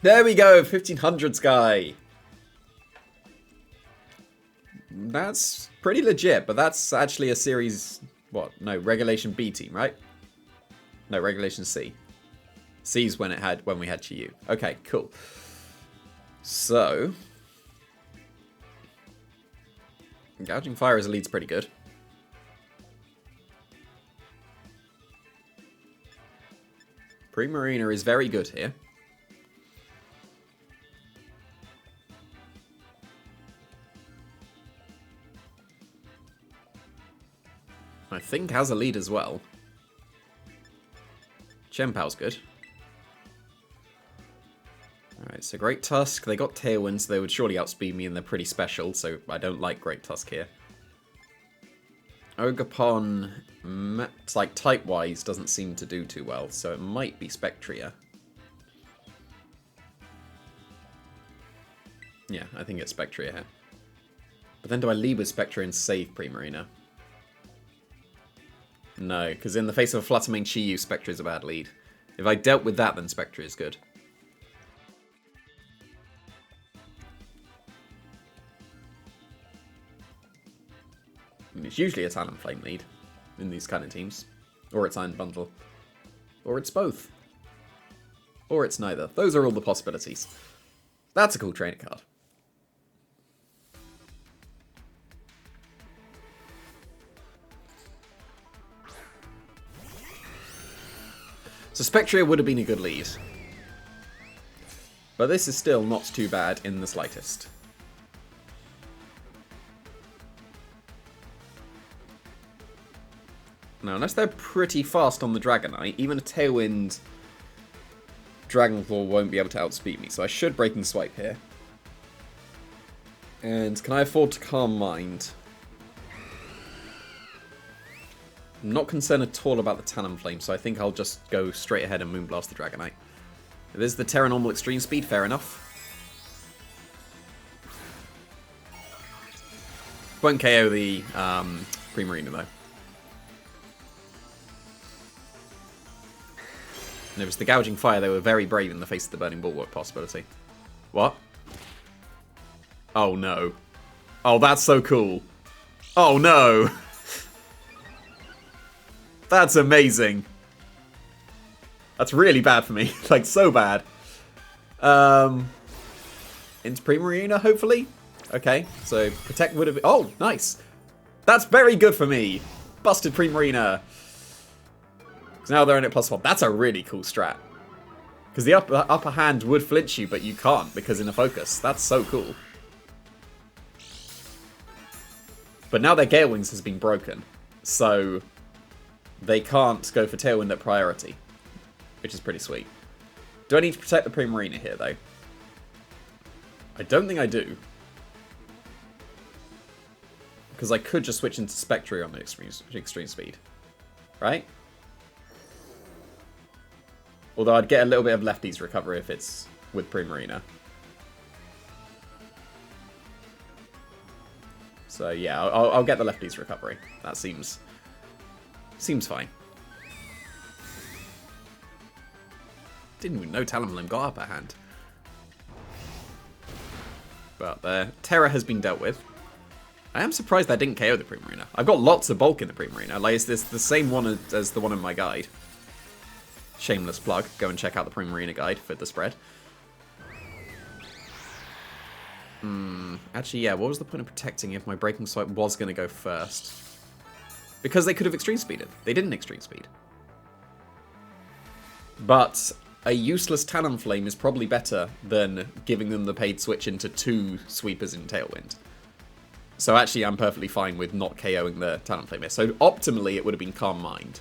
There we go, 1500 Sky. That's pretty legit, but that's actually a series... What? No, Regulation B team, right? No, Regulation C. C's when we had Chiyu. Okay, cool. So... Gouging Fire as a lead's pretty good. Primarina is very good here. I think has a lead as well. Chenpao's good. Alright, so Great Tusk. They got Tailwind, so they would surely outspeed me, and they're pretty special, so I don't like Great Tusk here. Ogapon, it's like type-wise, doesn't seem to do too well, so it might be Spectria. Yeah, I think it's Spectria here. But then do I lead with Spectria and save Primarina? No, because in the face of a Fluttermane Chiyu, Spectria is a bad lead. If I dealt with that, then Spectria is good. I mean, it's usually a Talonflame lead in these kind of teams. Or it's Iron Bundle. Or it's both. Or it's neither. Those are all the possibilities. That's a cool trainer card. So Spectria would have been a good lead. But this is still not too bad in the slightest. Now, unless they're pretty fast on the Dragonite, even a Tailwind Dragonclaw won't be able to outspeed me. So I should Breaking Swipe here. And can I afford to Calm Mind? I'm not concerned at all about the Talonflame, so I think I'll just go straight ahead and Moonblast the Dragonite. If this is the Terra Normal Extreme Speed, fair enough. Won't KO the Primarina, though. And if it was the Gouging Fire, they were very brave in the face of the Burning Bulwark possibility. What? Oh, no. Oh, that's so cool. Oh, no. That's amazing. That's really bad for me. Like, so bad. Into Primarina, hopefully? Okay, so Protect would have... Oh, nice. That's very good for me. Busted Primarina. Because now they're in it +1. That's a really cool strat. Because the upper hand would flinch you, but you can't because in a focus. That's so cool. But now their Gale Wings has been broken. So... they can't go for Tailwind at priority, which is pretty sweet. Do I need to protect the Primarina here, though? I don't think I do. Because I could just switch into Spectre on the extreme speed. Right? Although I'd get a little bit of lefties recovery if it's with Primarina. So yeah, I'll get the lefties recovery. That seems fine. Didn't even know Talonflame got upper hand. But the Terra has been dealt with. I am surprised that didn't KO the Primarina. I've got lots of bulk in the Primarina. Like, it's the same one as the one in my guide. Shameless plug. Go and check out the Primarina guide for the spread. Actually, yeah, what was the point of protecting if my Breaking Swipe was going to go first? Because they could have extreme speeded. They didn't extreme speed. But a useless Talonflame is probably better than giving them the paid switch into 2 sweepers in Tailwind. So actually, I'm perfectly fine with not KOing the Talonflame here. So optimally, it would have been Calm Mind.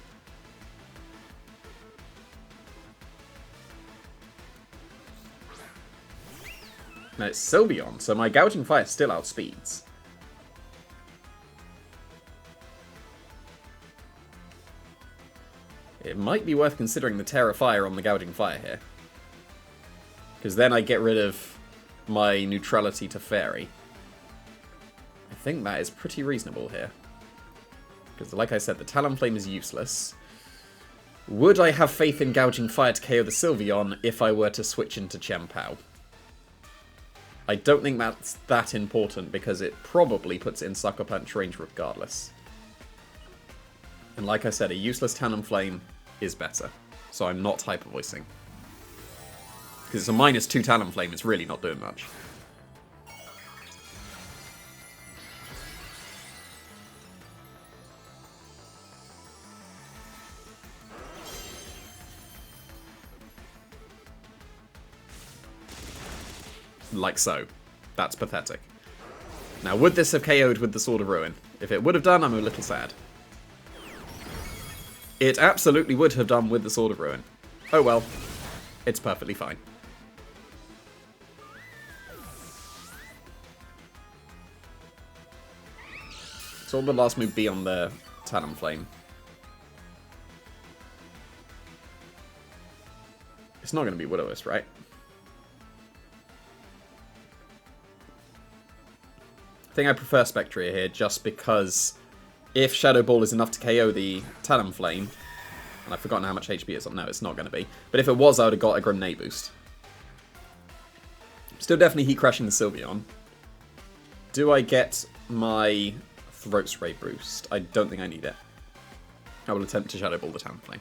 Now it's Sylveon, so my Gouging Fire still outspeeds. It might be worth considering the Terra Fire on the Gouging Fire here. Because then I get rid of my neutrality to Fairy. I think that is pretty reasonable here. Because like I said, the Talonflame is useless. Would I have faith in gouging fire to KO the Sylveon if I were to switch into Chien-Pao? I don't think that's that important because it probably puts it in Sucker Punch range regardless. And like I said, a useless Talonflame is better. So I'm not Hyper Voicing. Because it's a -2 Talonflame, it's really not doing much. Like so. That's pathetic. Now, would this have KO'd with the Sword of Ruin? If it would have done, I'm a little sad. It absolutely would have done with the Sword of Ruin. Oh well. It's perfectly fine. So what will the last move be on the Talonflame? It's not going to be Will-O-Wisp, right? I think I prefer Spectria here just because if Shadow Ball is enough to KO the Talonflame, and I've forgotten how much HP it's on. No, it's not going to be. But if it was, I would have got a Grenade boost. Still definitely heat crashing the Sylveon. Do I get my Throat Spray boost? I don't think I need it. I will attempt to Shadow Ball the Talonflame.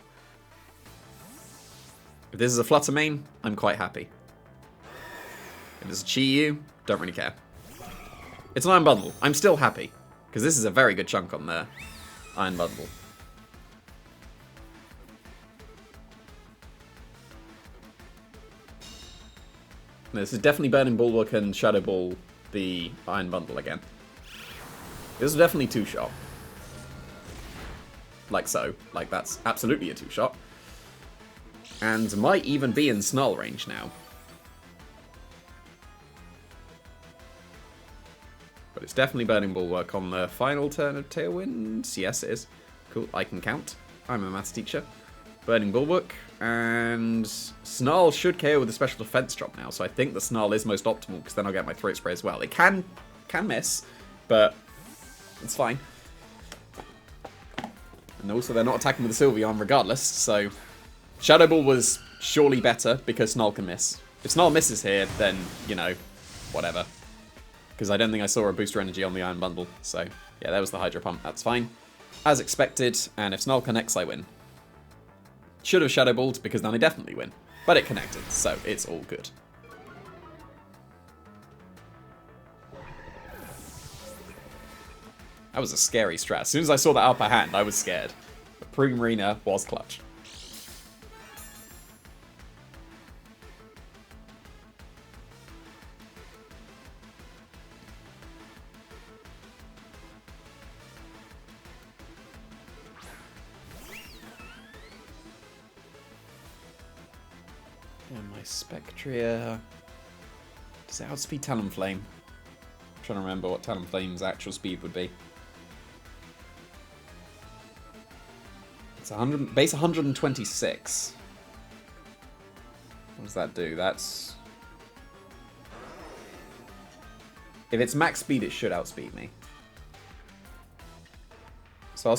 If this is a Flutter main, I'm quite happy. If it's a Chi-Yu, don't really care. It's an Iron Bundle. I'm still happy. Because this is a very good chunk on the Iron Bundle. This is definitely Burning Bulwark and Shadow Ball the Iron Bundle again. This is definitely 2-shot. Like so. Like that's absolutely a 2-shot. And might even be in Snarl range now. But it's definitely Burning Bulwark on the final turn of Tailwind. Yes, it is. Cool, I can count. I'm a maths teacher. Burning Bulwark. And Snarl should KO with a special defense drop now. So I think the Snarl is most optimal because then I'll get my Throat Spray as well. It can miss, but it's fine. And also they're not attacking with the Sylveon regardless. So Shadow Ball was surely better because Snarl can miss. If Snarl misses here, then, you know, whatever. Because I don't think I saw a booster energy on the Iron Bundle. So, yeah, there was the Hydro Pump. That's fine. As expected, and if Snarl connects, I win. Should have Shadow Balled, because then I definitely win. But it connected, so it's all good. That was a scary strat. As soon as I saw that upper hand, I was scared. But Primarina was clutch. And my Spectria... Does it outspeed Talonflame? I'm trying to remember what Talonflame's actual speed would be. It's 100, base 126. What does that do? That's... If it's max speed, it should outspeed me. So I'll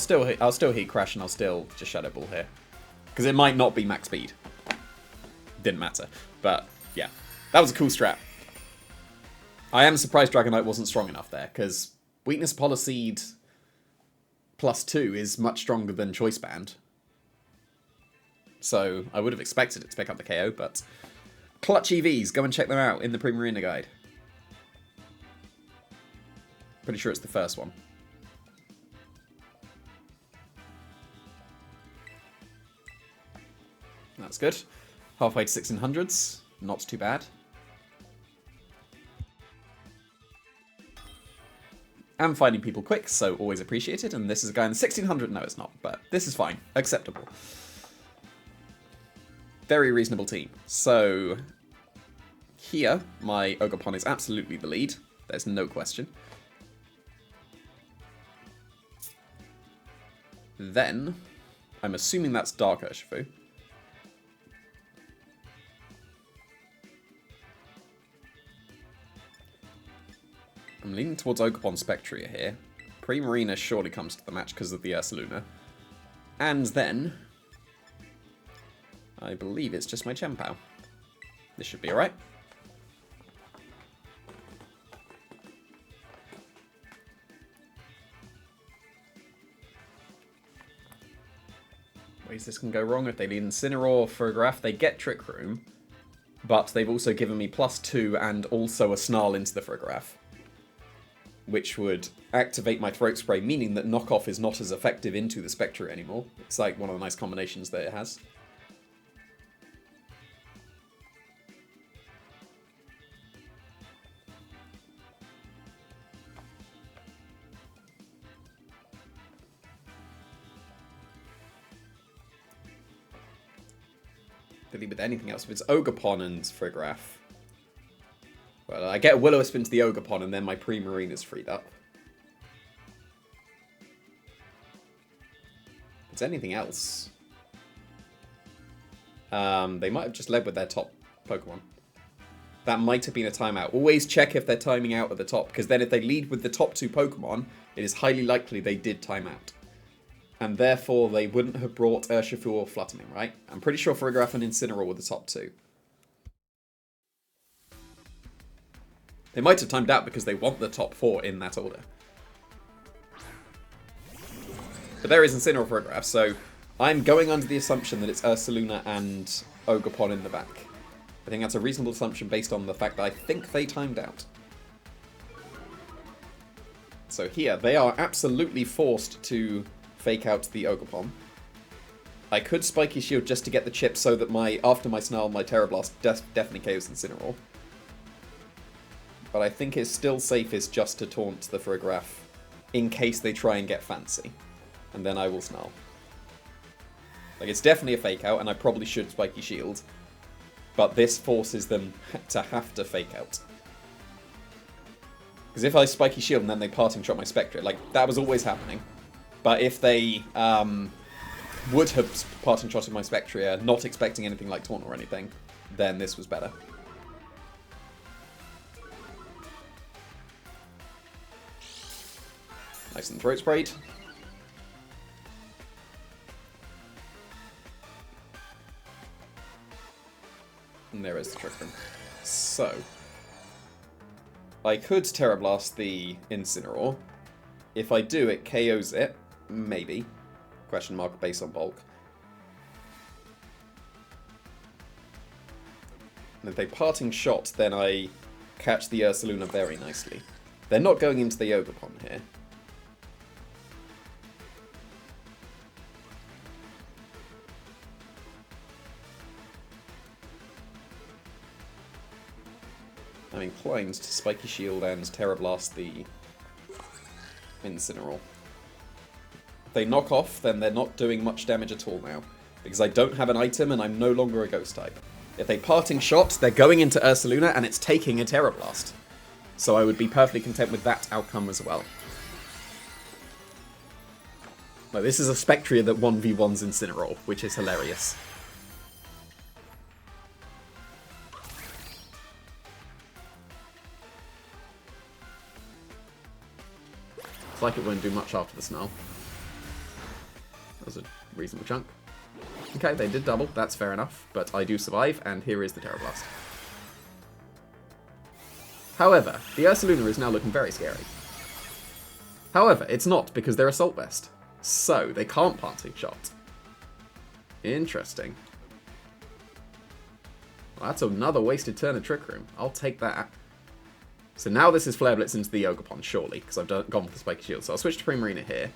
still heat crash and I'll still just Shadow Ball here. Because it might not be max speed. Didn't matter. But, yeah. That was a cool strat. I am surprised Dragonite wasn't strong enough there, because Weakness Policyed +2 is much stronger than Choice Band. So, I would have expected it to pick up the KO, but... Clutch EVs, go and check them out in the Primarina guide. Pretty sure it's the first one. That's good. Halfway to 1600s. Not too bad. I'm finding people quick, so always appreciated. And this is a guy in the 1600. No, it's not, but this is fine. Acceptable. Very reasonable team. So, here, my Ogerpon is absolutely the lead. There's no question. Then, I'm assuming that's Dark Urshifu. I'm leaning towards Ogerpon Spectria here. Primarina surely comes to the match because of the Ursaluna. And then, I believe it's just my Chien-Pao. This should be alright. Ways this can go wrong. If they lead Incineroar for a graph, they get Trick Room. But they've also given me +2 and also a Snarl into the Frigoraph, which would activate my Throat Spray, meaning that Knockoff is not as effective into the Spectre anymore. It's like one of the nice combinations that it has. With anything else, if it's Ogerpon and Frigoraph, well, I get a Will-O-Wisp into the Ogerpon and then my Primarine is freed up. If it's anything else, they might have just led with their top Pokemon. That might have been a timeout. Always check if they're timing out at the top, because then if they lead with the top 2 Pokemon, it is highly likely they did time out. And therefore, they wouldn't have brought Urshifu or Fluttermane, right? I'm pretty sure Frigoraph and Incineroar were the top 2. They might have timed out because they want the top 4 in that order. But there is Incineroar Frigoraph, so I'm going under the assumption that it's Ursaluna and Ogerpon in the back. I think that's a reasonable assumption based on the fact that I think they timed out. So here, they are absolutely forced to fake out the Ogerpon. I could Spiky Shield just to get the chip so that after my Snarl, my Terra Blast definitely KOs Incineroar. But I think it's still safest just to taunt the Frigoraph in case they try and get fancy. And then I will Snarl. Like, it's definitely a fake out, and I probably should Spiky Shield. But this forces them to have to fake out. Because if I Spiky Shield and then they Parting Shot my Spectre, like, that was always happening. But if they would have Parting Shotted my Spectria, not expecting anything like Taunt or anything, then this was better. Nice and Throat Sprayed. And there is the Trick Room. So, I could Terra Blast the Incineroar. If I do, it KOs it. Maybe. Question mark based on bulk. And if they Parting Shot, then I catch the Ursaluna very nicely. They're not going into the Ogerpon here. I'm inclined to Spiky Shield and Terra Blast the Incineroar. If they knock off, then they're not doing much damage at all now, because I don't have an item and I'm no longer a Ghost type. If they Parting Shot, they're going into Ursaluna and it's taking a Terra Blast. So I would be perfectly content with that outcome as well. Well, this is a Spectria that 1v1s Incineroar, which is hilarious. It's like it won't do much after the Snarl. That was a reasonable chunk. Okay, they did double, that's fair enough, but I do survive, and here is the Terra Blast. However, the Ursaluna is now looking very scary. However, it's not, because they're Assault Vest. So, they can't Parting Shot. Interesting. Well, that's another wasted turn of Trick Room. I'll take that. So now this is Flare Blitz into the Ogerpon, surely, because I've gone with the Spiky Shield. So I'll switch to Primarina here.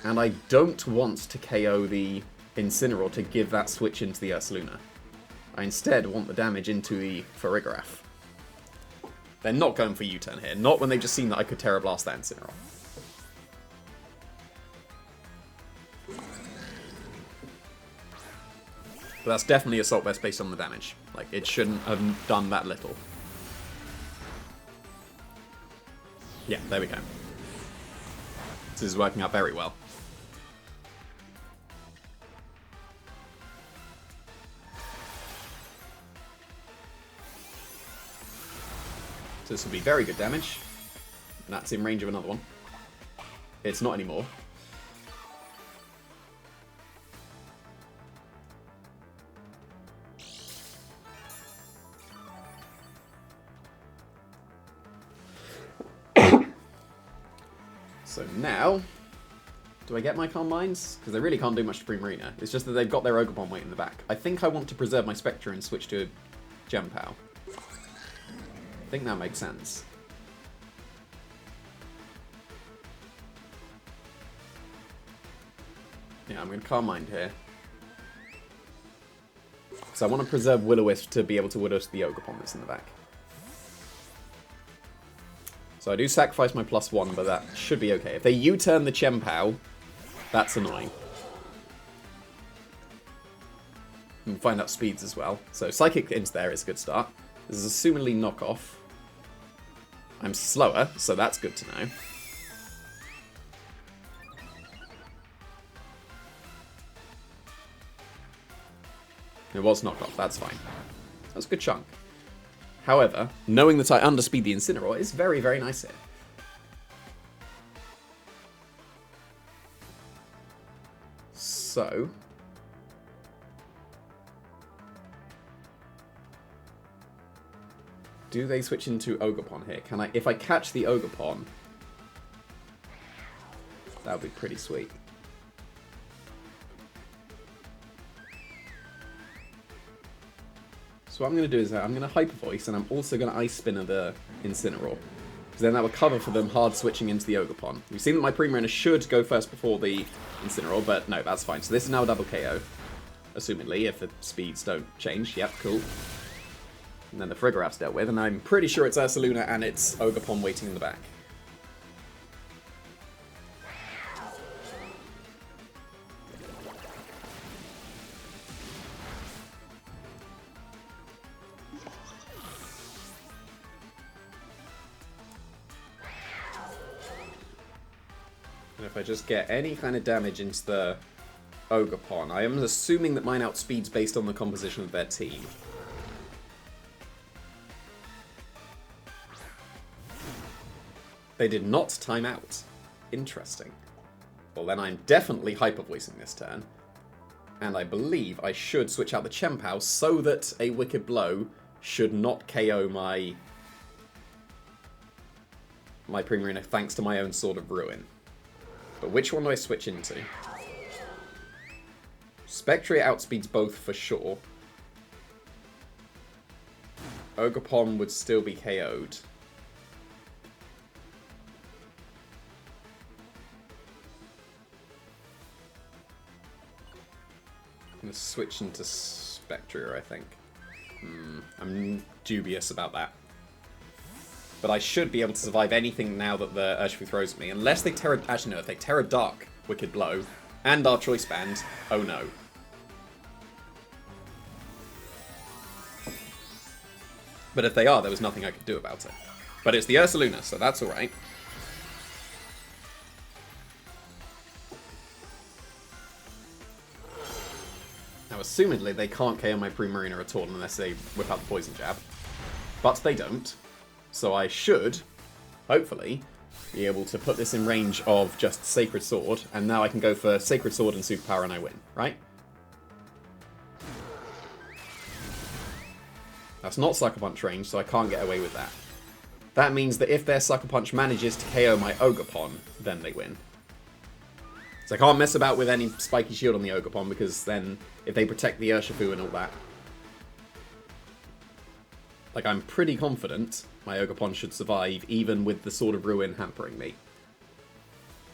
And I don't want to KO the Incineroar to give that switch into the Ursaluna. I instead want the damage into the Farigiraf. They're not going for U-turn here. Not when they've just seen that I could Terra Blast that Incineroar. But that's definitely Assault Vest based on the damage. Like, it shouldn't have done that little. Yeah, there we go. This is working out very well. So this will be very good damage. And that's in range of another one. It's not anymore. So now, do I get my Calm Minds? Because they really can't do much to Primarina. It's just that they've got their Ogerpon waiting in the back. I think I want to preserve my Spectre and switch to Gempow. I think that makes sense. Yeah, I'm going to Calm Mind here. So I want to preserve Will-O-Wisp to be able to Will-O-Wisp the Ogerpon that's in the back. So I do sacrifice my +1, but that should be okay. If they U-turn the Chien-Pao, that's annoying. And find out speeds as well. So Psychic into there is a good start. This is assumedly knockoff. I'm slower, so that's good to know. It was knockoff, that's fine. That's a good chunk. However, knowing that I underspeed the Incineroar is very, very nice here. So... do they switch into Ogerpon here? Can I... if I catch the Ogerpon... that would be pretty sweet. So what I'm going to do is I'm going to Hyper Voice, and I'm also going to Ice Spinner the Incineroar. Because then that will cover for them hard switching into the Ogerpon. We've seen that my Primarina should go first before the Incineroar, but no, that's fine. So this is now a double KO. Assumedly, if the speeds don't change. Yep, cool. And then the Frigorap's dealt with, and I'm pretty sure it's Ursaluna and it's Ogerpon waiting in the back. And if I just get any kind of damage into the Ogerpon, I am assuming that mine outspeeds based on the composition of their team. They did not time out. Interesting. Well, then I'm definitely Hyper Voicing this turn. And I believe I should switch out the Chien-Pao so that a Wicked Blow should not KO my Primarina thanks to my own Sword of Ruin. But which one do I switch into? Spectre outspeeds both for sure. Ogerpon would still be KO'd. I'm going to switch into Spectre, I think. I'm dubious about that. But I should be able to survive anything now that the Urshifu throws at me. Unless they Terra... actually, no, if they Terra Dark Wicked Blow and our Choice Band, oh no. But if they are, there was nothing I could do about it. But it's the Ursaluna, so that's alright. Now, assumedly, they can't KO my Primarina at all unless they whip out the Poison Jab. But they don't. So I should, hopefully, be able to put this in range of just Sacred Sword, and now I can go for Sacred Sword and Superpower and I win, right? That's not Sucker Punch range, so I can't get away with that. That means that if their Sucker Punch manages to KO my Ogerpon, then they win. So I can't mess about with any Spiky Shield on the Ogerpon, because then if they protect the Urshifu and all that... like, I'm pretty confident my Ogerpon should survive, even with the Sword of Ruin hampering me.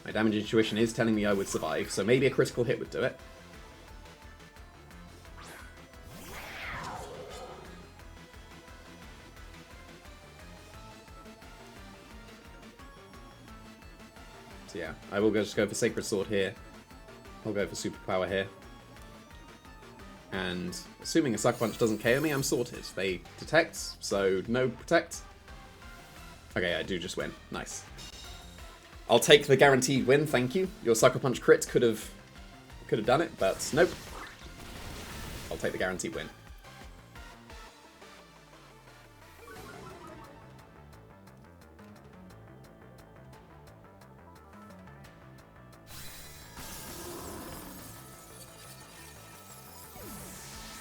My damage intuition is telling me I would survive, so maybe a critical hit would do it. So yeah, I will just go for Sacred Sword here. I'll go for Superpower here. And assuming a Sucker Punch doesn't KO me, I'm sorted. They detect, so no protect. Okay, I do just win. Nice. I'll take the guaranteed win, thank you. Your Sucker Punch crit could have done it, but nope. I'll take the guaranteed win.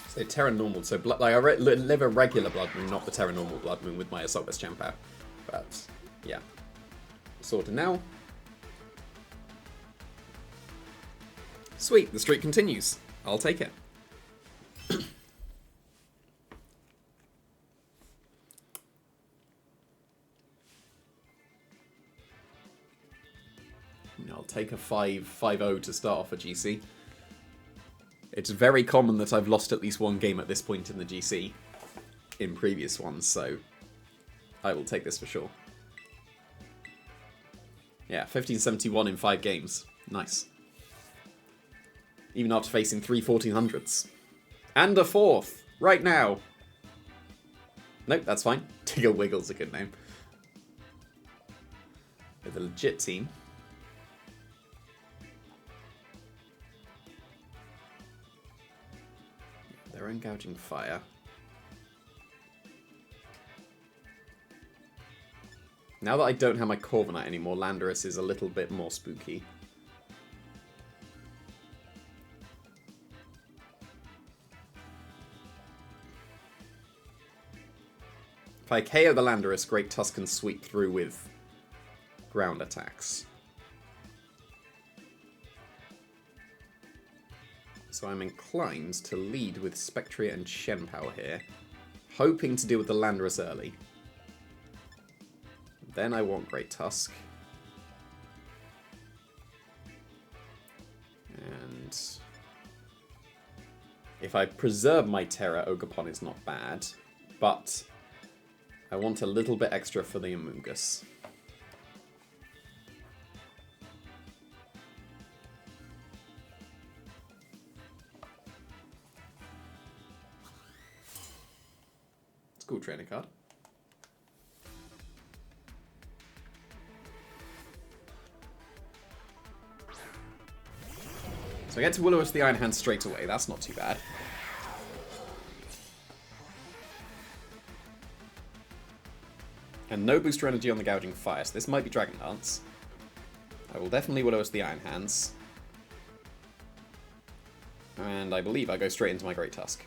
So Terra Normal, so like I live a regular Blood Moon, not the Terra Normal Blood Moon with my Assault Vest Chien-Pao. But yeah, sorted now. Sweet, the streak continues. I'll take it. I'll take a 5-0 to start off a GC. It's very common that I've lost at least one game at this point in the GC in previous ones, so I will take this for sure. Yeah, 1571 in 5 games. Nice. Even after facing 3 1400s. And a 4th, right now. Nope, that's fine. Tiggle Wiggle's a good name. With a legit team. Their own Gouging Fire. Now that I don't have my Corviknight anymore, Landorus is a little bit more spooky. If I KO the Landorus, Great Tusk can sweep through with ground attacks. So I'm inclined to lead with Spectria and Shenpower here, hoping to deal with the Landorus early. Then I want Great Tusk. And if I preserve my Terra, Ogerpon is not bad, but I want a little bit extra for the Amoonguss. It's a cool training card. So I get to Will-O-Wisp the Iron Hand straight away. That's not too bad. And no booster energy on the Gouging Fire, so this might be Dragon Dance. I will definitely Will-O-Wisp the Iron Hands. And I believe I go straight into my Great Tusk.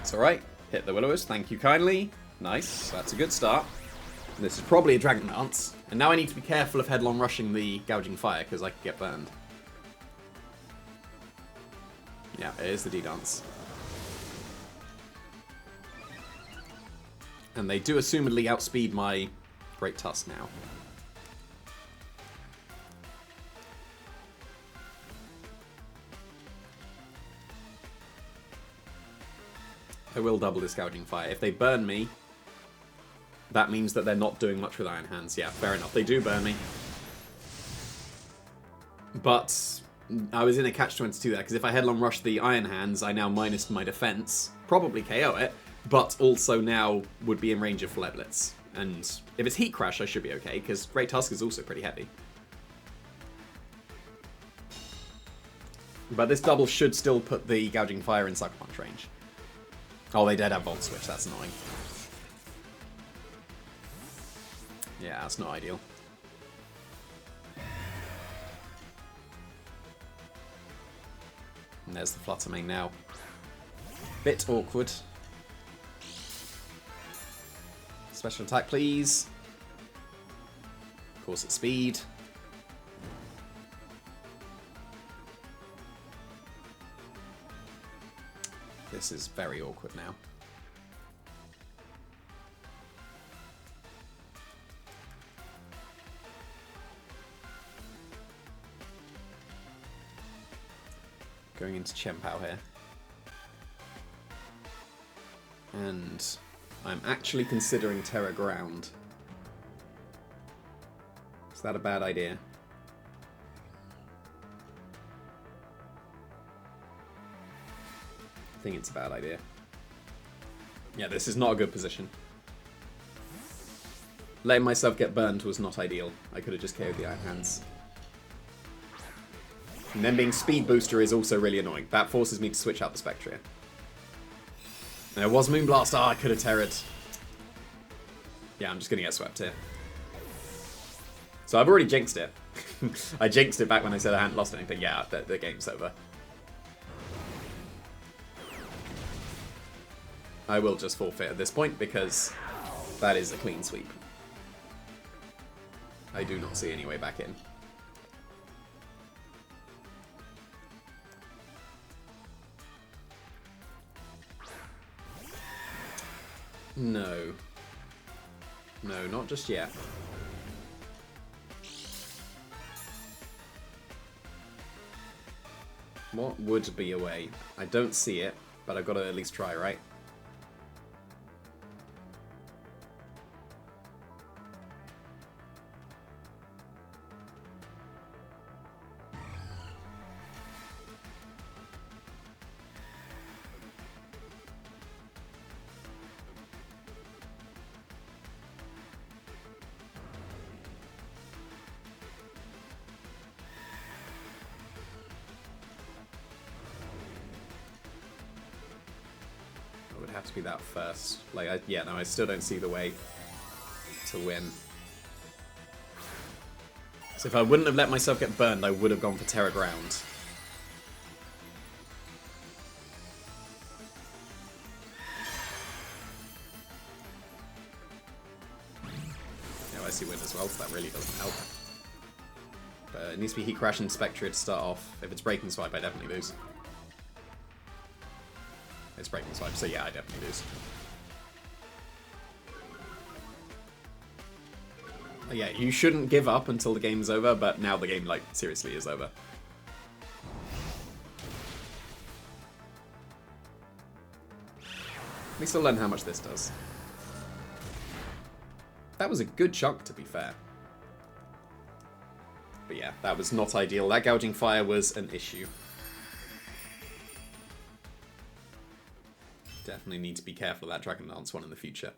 It's alright. Hit the Will-O-Wisp, thank you kindly. Nice, that's a good start. This is probably a Dragon Dance. And now I need to be careful of headlong rushing the Gouging Fire, because I could get burned. Yeah, it is the D-Dance. And they do assumedly outspeed my Great Tusk now. I will double this Gouging Fire. If they burn me, that means that they're not doing much with Iron Hands. Yeah, fair enough. They do burn me. But I was in a catch-22 there, because if I headlong rush the Iron Hands, I now minus my defense, probably KO it, but also now would be in range of Flare Blitz. And if it's Heat Crash, I should be okay, because Great Tusk is also pretty heavy. But this double should still put the Gouging Fire in Sucker Punch range. Oh, they did have Volt Switch, that's annoying. Yeah, that's not ideal. And there's the Flutter Mane now. Bit awkward. Special attack, please. Of course, at speed. This is very awkward now. Going into Chien-Pao here. And I'm actually considering Terra Ground. Is that a bad idea? I think it's a bad idea. Yeah, this is not a good position. Letting myself get burned was not ideal. I could have just KO'd the Iron Hands. And then being Speed Booster is also really annoying. That forces me to switch out the Spectria. And it was Moonblast. Oh, I could have Terra'd. Yeah, I'm just going to get swept here. So I've already jinxed it. I jinxed it back when I said I hadn't lost anything. Yeah, the game's over. I will just forfeit at this point because that is a clean sweep. I do not see any way back in. No. No, not just yet. What would be a way? I don't see it, but I've got to at least try, right? Have to be that first. Like, yeah, no, I still don't see the way to win. So if I wouldn't have let myself get burned, I would have gone for Terra Ground. Yeah, I see win as well, so that really doesn't help. But it needs to be Heat Crash and Spectria to start off. If it's Breaking Swipe, I definitely lose. It's Breaking Swipe, so yeah, I definitely lose. Yeah, you shouldn't give up until the game's over, but now the game, like, seriously is over. At least I'll learn how much this does. That was a good chunk, to be fair. But yeah, that was not ideal. That Gouging Fire was an issue. Definitely need to be careful of that Dragon Dance one in the future.